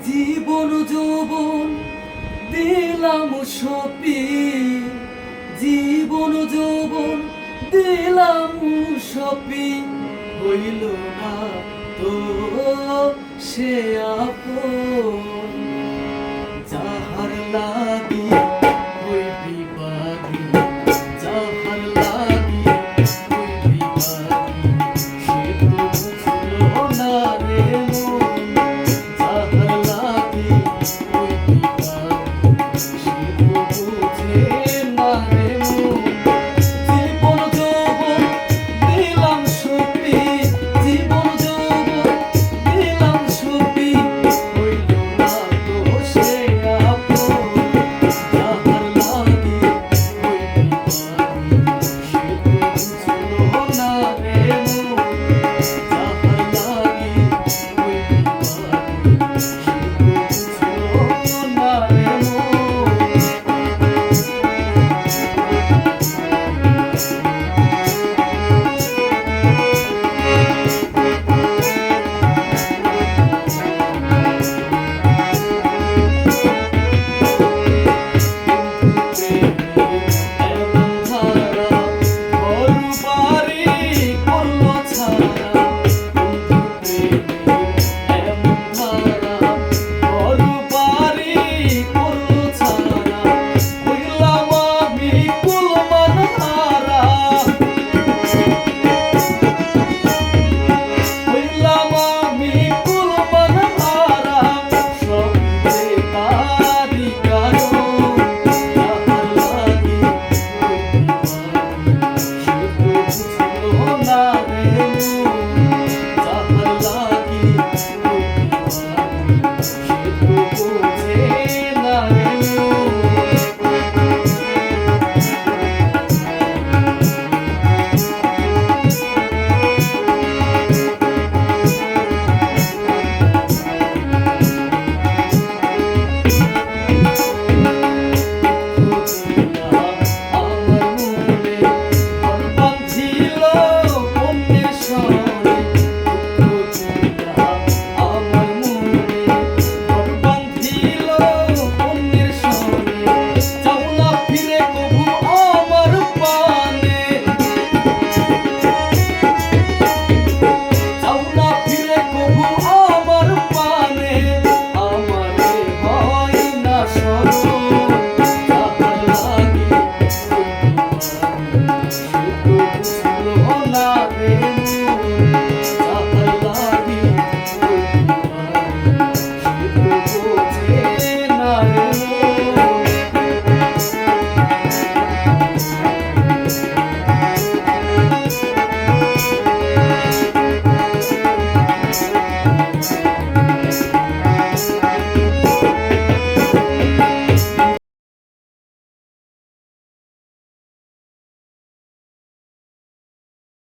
জীবন যৌবন দিলাম সপি, জীবন যৌবন দিলাম সপি, হইল না তো সে আপন। যাহার লাগি হইবি পাগি, যাহার লাগি হইবি পাগি, সে তো বুঝলো না রে মন। যাহার লাগি হইবি পাগি, সে তো বুঝে না রে মন। জীবন যৌবন দিলাম সপি, জীবন যৌবন দিলাম সপি, হইল না তো সে আপন। যাহার লাগি হইবি পাগি, সে তো বুঝলো না রে মন। যাহার লাগি হইবি পাগি,